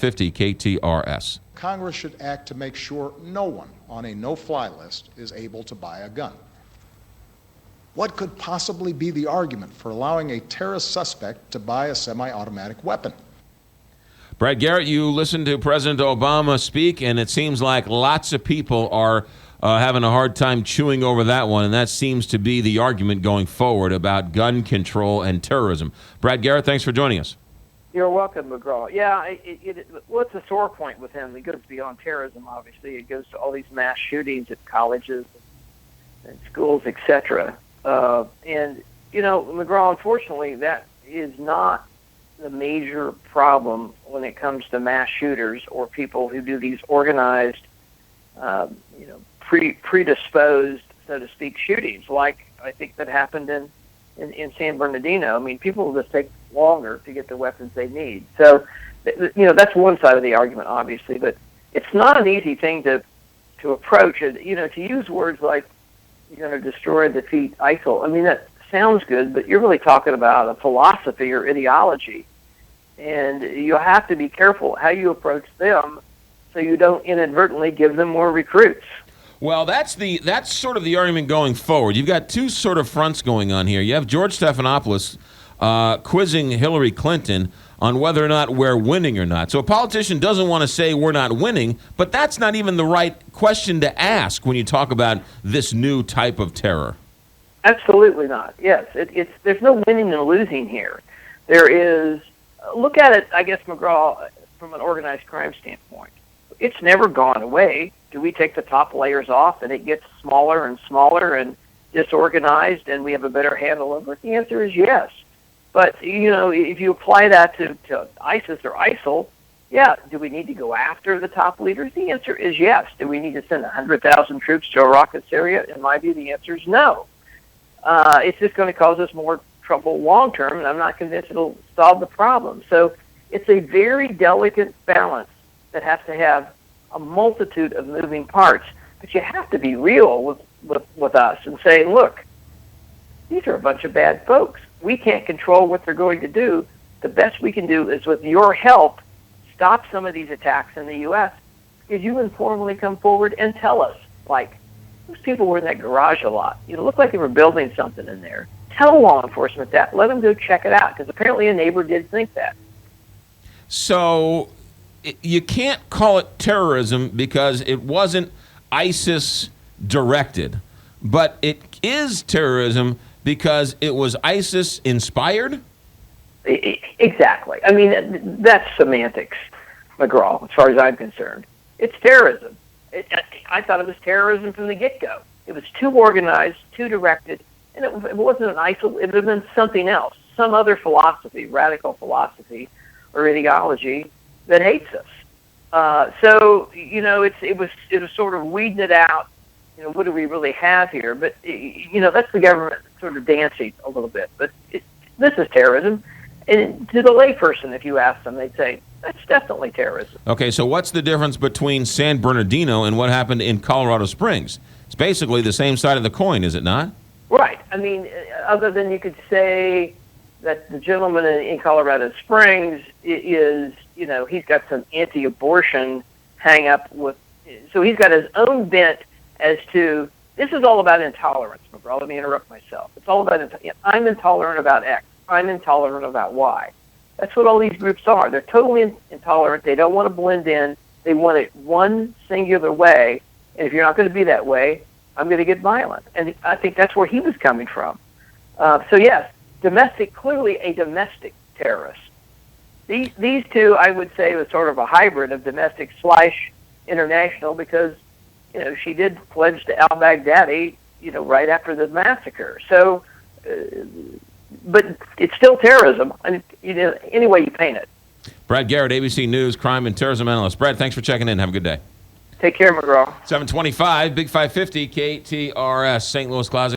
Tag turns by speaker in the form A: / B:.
A: 50 KTRS.
B: Congress should act to make sure no one on a no-fly list is able to buy a gun. What could possibly be the argument for allowing a terrorist suspect to buy a semi-automatic weapon?
A: Brad Garrett, you listened to President Obama speak, and it seems like lots of people are having a hard time chewing over that one, and that seems to be the argument going forward about gun control and terrorism. Brad Garrett, thanks for joining us.
C: You're welcome, McGraw. Yeah, what's the sore point with him? It goes beyond terrorism, obviously. It goes to all these mass shootings at colleges and schools, etc. And, you know, McGraw, unfortunately, that is not the major problem when it comes to mass shooters or people who do these organized, predisposed, so to speak, shootings, like I think that happened in San Bernardino. I mean, people just take longer to get the weapons they need. So, that's one side of the argument, obviously, but it's not an easy thing to approach. To use words like you're going to destroy, defeat ISIL. I mean, that sounds good, but you're really talking about a philosophy or ideology, and you have to be careful how you approach them so you don't inadvertently give them more recruits.
A: Well, that's sort of the argument going forward. You've got two sort of fronts going on here. You have George Stephanopoulos quizzing Hillary Clinton on whether or not we're winning or not. So a politician doesn't want to say we're not winning, but that's not even the right question to ask when you talk about this new type of terror.
C: Absolutely not. Yes, there's no winning and losing here. There is, look at it, I guess, McGraw, from an organized crime standpoint. It's never gone away. Do we take the top layers off and it gets smaller and smaller and disorganized and we have a better handle over it? The answer is yes. But, if you apply that to ISIS or ISIL, yeah, do we need to go after the top leaders? The answer is yes. Do we need to send 100,000 troops to Iraq and Syria? In my view, the answer is no. It's just going to cause us more trouble long term, and I'm not convinced it'll solve the problem. So it's a very delicate balance that has to have a multitude of moving parts. But you have to be real with us and say, look, these are a bunch of bad folks. We can't control what they're going to do. The best we can do is, with your help, stop some of these attacks in the U.S. Because you informally come forward and tell us, like, those people were in that garage a lot. It looked like they were building something in there. Tell law enforcement that. Let them go check it out, because apparently a neighbor did think that.
A: So you can't call it terrorism because it wasn't ISIS directed, but it is terrorism because it was ISIS inspired?
C: Exactly. I mean, that's semantics, McGraw, as far as I'm concerned. It's terrorism. I thought it was terrorism from the get-go. It was too organized, too directed, and it wasn't an ISIL. It would have been something else, some other philosophy, radical philosophy or ideology that hates us. So, it was sort of weeding it out. What do we really have here? But, that's the government sort of dancing a little bit. But this is terrorism. And to the layperson, if you ask them, they'd say, that's definitely terrorism.
A: Okay, so what's the difference between San Bernardino and what happened in Colorado Springs? It's basically the same side of the coin, is it not?
C: Right. I mean, other than you could say that the gentleman in Colorado Springs is, he's got some anti-abortion hang-up with, so he's got his own bent as to, this is all about intolerance, McGraw. Let me interrupt myself. It's all about, I'm intolerant about X. I'm intolerant about Y. That's what all these groups are. They're totally intolerant. They don't want to blend in. They want it one singular way. And if you're not going to be that way, I'm going to get violent. And I think that's where he was coming from. So yes, clearly a domestic terrorist. These two, I would say, was sort of a hybrid of domestic / international, because she did pledge to al-Baghdadi, right after the massacre. So, but it's still terrorism, any way you paint it.
A: Brad Garrett, ABC News, crime and terrorism analyst. Brad, thanks for checking in. Have a good day.
C: Take care, McGraw.
A: 725, Big 550, KTRS, St. Louis Closet.